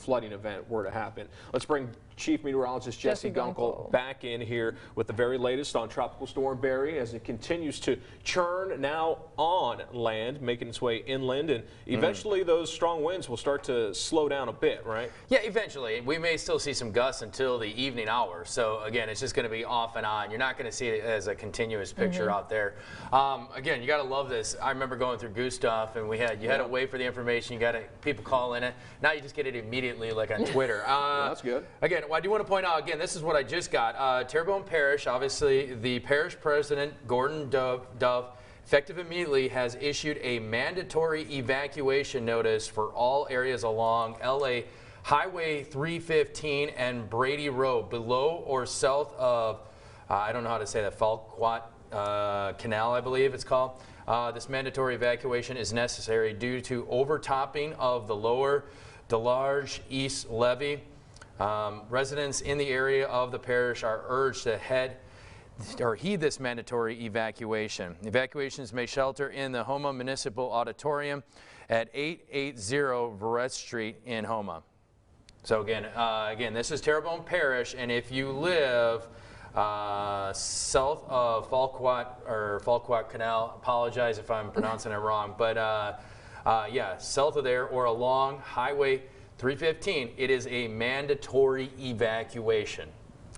flooding event were to happen. Let's bring Chief Meteorologist Jesse Gunkel back in here with the very latest on Tropical Storm Barry as it continues to churn now on land, making its way inland, and eventually those strong winds will start to slow down a bit, right? Yeah, eventually. We may still see some gusts until the evening hours. So again, it's just going to be off and on. You're not going to see it as a continuous picture out there. Again, you got to love this. I remember going through Gustav, and you had to wait for the information. You got to people calling it. Now you just get it immediately, like on Twitter. That's good. Again, I do want to point out, again, this is what I just got. Terrebonne Parish, obviously, the parish president, Gordon Dove, effective immediately, has issued a mandatory evacuation notice for all areas along LA Highway 315 and Brady Road, below or south of, I don't know how to say that, Falquat Canal, I believe it's called. This mandatory evacuation is necessary due to overtopping of the lower Delarge East Levee. Residents in the area of the parish are urged to heed this mandatory evacuation. Evacuations may shelter in the Houma Municipal Auditorium at 880 Verret Street in Houma. So again, this is Terrebonne Parish, and if you live south of Falquat Canal, apologize if I'm pronouncing it wrong, but yeah, south of there or along Highway 315, it is a mandatory evacuation.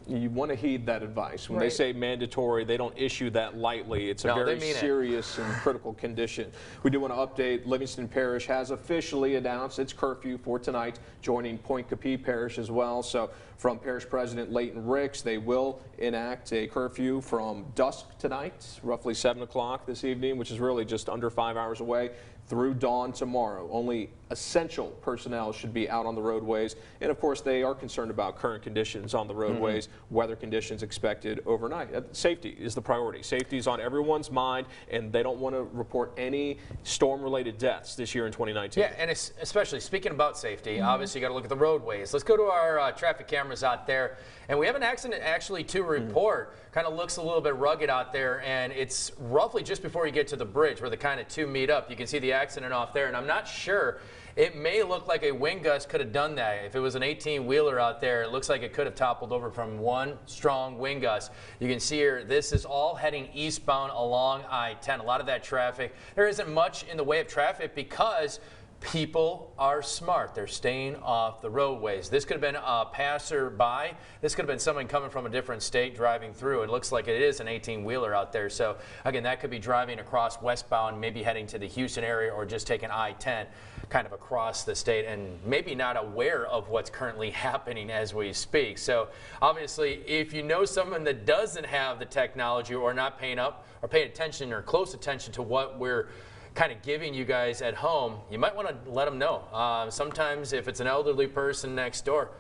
You want to heed that advice. When they say mandatory, they don't issue that lightly. It's a very serious and critical condition. We do want to update, Livingston Parish has officially announced its curfew for tonight, joining Point Capee Parish as well. So from Parish President Leighton Ricks, they will enact a curfew from dusk tonight, roughly 7 o'clock this evening, which is really just under 5 hours away, through dawn tomorrow. Only essential personnel should be out on the roadways. And of course, they are concerned about current conditions on the roadways, weather conditions expected overnight. Safety is the priority. Safety is on everyone's mind, and they don't want to report any storm-related deaths this year in 2019. Yeah, and it's especially speaking about safety, obviously you got to look at the roadways. Let's go to our traffic cameras out there. And we have an accident actually to report. Kind of looks a little bit rugged out there, and it's roughly just before you get to the bridge where the kind of two meet up. You can see the accident off there, and I'm not sure. It may look like a wind gust could have done that. If it was an 18-wheeler out there, it looks like it could have toppled over from one strong wind gust. You can see here, this is all heading eastbound along I-10. A lot of that traffic. There isn't much in the way of traffic because people are smart. They're staying off the roadways. This could have been a passerby. This could have been someone coming from a different state driving through. It looks like it is an 18-wheeler out there. So again, that could be driving across westbound, maybe heading to the Houston area or just taking I-10 kind of across the state and maybe not aware of what's currently happening as we speak. So obviously, if you know someone that doesn't have the technology or not paying up or paying attention or close attention to what we're kind of giving you guys at home, you might want to let them know. Sometimes if it's an elderly person next door,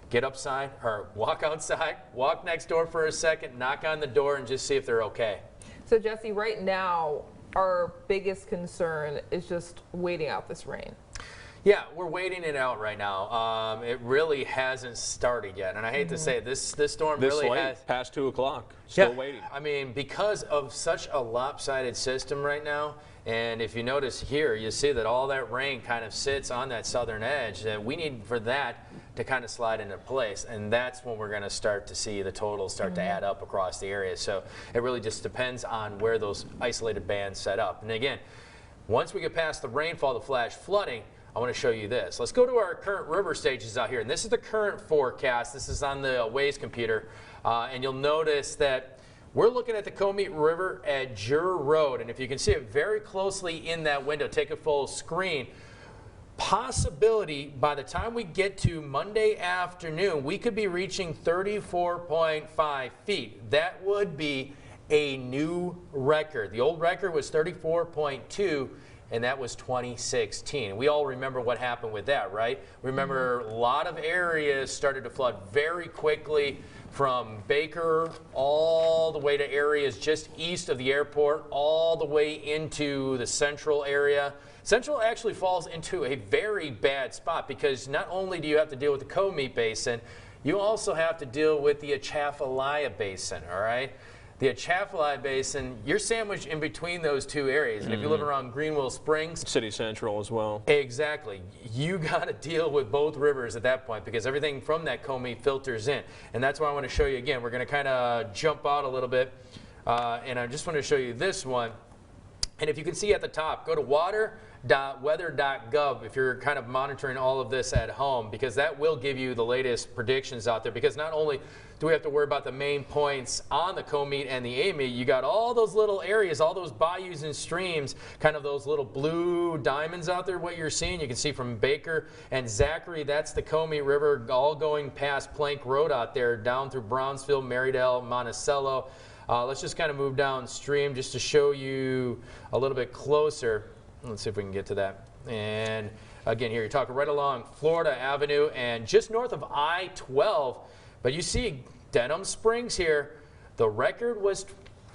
get upside or walk outside, walk next door for a second, knock on the door and just see if they're okay. So Jesse, right now, our biggest concern is just waiting out this rain. Yeah, we're waiting it out right now. It really hasn't started yet, and I hate to say it, this storm really has past 2 o'clock. Still waiting. I mean, because of such a lopsided system right now, and if you notice here, you see that all that rain kind of sits on that southern edge. That we need for that to kind of slide into place, and that's when we're going to start to see the totals start to add up across the area. So it really just depends on where those isolated bands set up. And again, once we get past the rainfall, the flash flooding, I want to show you this. Let's go to our current river stages out here. And this is the current forecast. This is on the Waze computer. And you'll notice that we're looking at the Comeet River at Jur Road. And if you can see it very closely in that window, take a full screen. Possibility by the time we get to Monday afternoon, we could be reaching 34.5 feet. That would be a new record. The old record was 34.2. And that was 2016. We all remember what happened with that, right? Remember, a lot of areas started to flood very quickly from Baker all the way to areas just east of the airport, all the way into the central area. Central actually falls into a very bad spot because not only do you have to deal with the Comeet Basin, you also have to deal with the Atchafalaya Basin, all right? the Atchafalaya Basin, you're sandwiched in between those two areas. And if you live around Greenwell Springs, City Central as well. Exactly. You got to deal with both rivers at that point because everything from that Comey filters in. And that's why I want to show you again. We're going to kind of jump out a little bit. And I just want to show you this one. And if you can see at the top, go to water.weather.gov if you're kind of monitoring all of this at home, because that will give you the latest predictions out there. Because not only do we have to worry about the main points on the Comey and the Amite, you got all those little areas, all those bayous and streams, kind of those little blue diamonds out there, what you're seeing. You can see from Baker and Zachary, that's the Comey River, all going past Plank Road out there, down through Brownsville, Marydale, Monticello. Let's just kind of move downstream just to show you a little bit closer. Let's see if we can get to that. And again, here you're talking right along Florida Avenue and just north of I-12. But you see Denham Springs here, the record was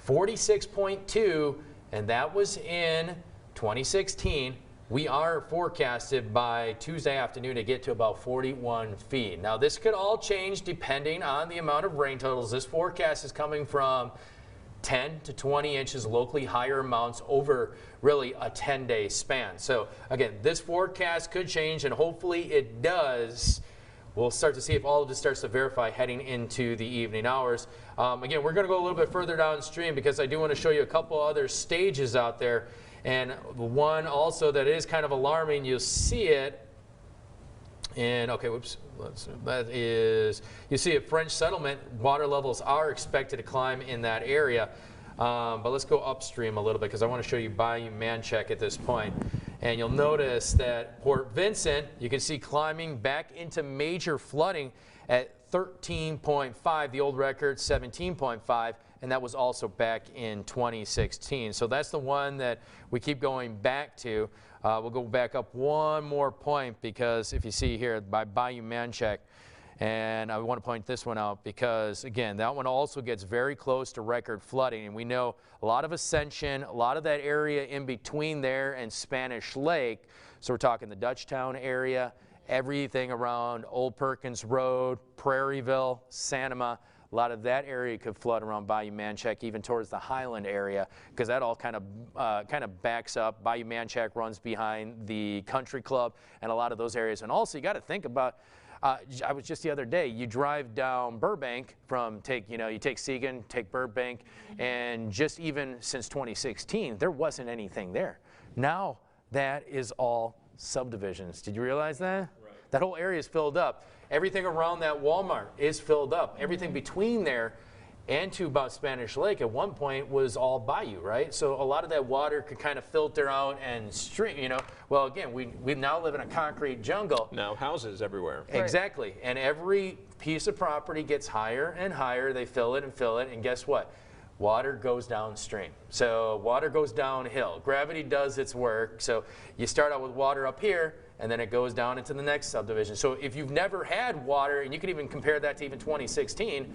46.2, and that was in 2016. We are forecasted by Tuesday afternoon to get to about 41 feet. Now, this could all change depending on the amount of rain totals. This forecast is coming from 10 to 20 inches, locally higher amounts over really a 10-day span. So, again, this forecast could change, and hopefully it does. We'll start to see if all of this starts to verify heading into the evening hours. Again, we're going to go a little bit further downstream because I do want to show you a couple other stages out there. And one also that is kind of alarming, you'll see it. And okay, whoops, that is, you see at French Settlement, water levels are expected to climb in that area. But let's go upstream a little bit because I want to show you Bayou Manchac at this point. And you'll notice that Port Vincent, you can see climbing back into major flooding at 13.5, the old record 17.5, and that was also back in 2016. So that's the one that we keep going back to. We'll go back up one more point because if you see here by Bayou Manchac, and I want to point this one out because, again, that one also gets very close to record flooding. And we know a lot of Ascension, a lot of that area in between there and Spanish Lake. So we're talking the Dutchtown area, everything around Old Perkins Road, Prairieville, Santima. A lot of that area could flood around Bayou Manchac, even towards the Highland area, because that all kind of backs up. Bayou Manchac runs behind the Country Club and a lot of those areas. And also, you got to think about, I was just the other day, you drive down Burbank from, you take Seguin, take Burbank, and just even since 2016, there wasn't anything there. Now that is all subdivisions. Did you realize that? Right. That whole area is filled up. Everything around that Walmart is filled up. Everything between there and to about Spanish Lake at one point was all bayou, right? So a lot of that water could kind of filter out and stream, Well, again, we now live in a concrete jungle. Now houses everywhere. Exactly. Right. And every piece of property gets higher and higher. They fill it, and guess what? Water goes downstream. So water goes downhill. Gravity does its work. So you start out with water up here, and then it goes down into the next subdivision. So if you've never had water, and you could even compare that to even 2016,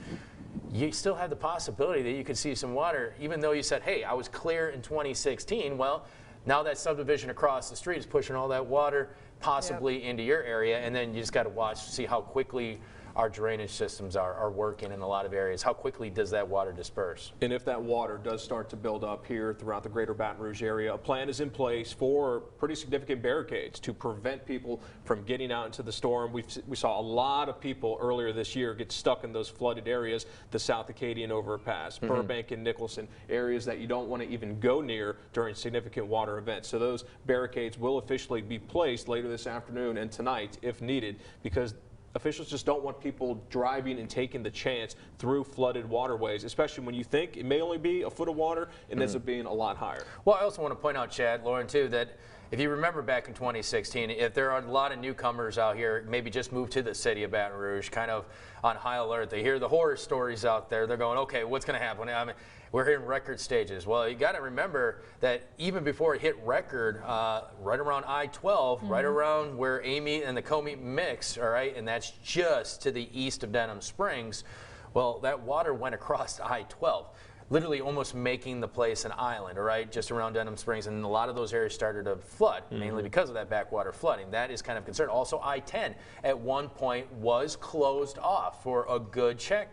you still have the possibility that you could see some water, even though you said, hey, I was clear in 2016. Well, now that subdivision across the street is pushing all that water possibly into your area, and then you just got to watch to see how quickly our drainage systems are working in a lot of areas. How quickly does that water disperse? And if that water does start to build up here throughout the greater Baton Rouge area, a plan is in place for pretty significant barricades to prevent people from getting out into the storm. We saw a lot of people earlier this year get stuck in those flooded areas, the South Acadian overpass, Burbank and Nicholson, areas that you don't want to even go near during significant water events. So those barricades will officially be placed later this afternoon and tonight if needed, because officials just don't want people driving and taking the chance through flooded waterways, especially when you think it may only be a foot of water and ends up being a lot higher. Well, I also want to point out, Chad, Lauren, too, that if you remember back in 2016, if there are a lot of newcomers out here, maybe just moved to the city of Baton Rouge, kind of on high alert, they hear the horror stories out there, they're going, okay, what's going to happen? I mean, we're hitting record stages. Well, you got to remember that even before it hit record, right around I-12, right around where Amite and the Comey mix, all right, and that's just to the east of Denham Springs, well, that water went across I-12. literally almost making the place an island, all right, just around Denham Springs, and a lot of those areas started to flood, mainly because of that backwater flooding. That is kind of concerned. Also, I-10 at one point was closed off for a good chunk,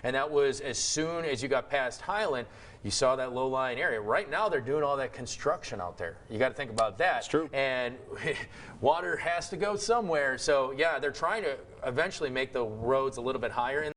and that was as soon as you got past Highland. You saw that low-lying area. Right now, they're doing all that construction out there. You got to think about that. That's true. And water has to go somewhere. So, yeah, they're trying to eventually make the roads a little bit higher in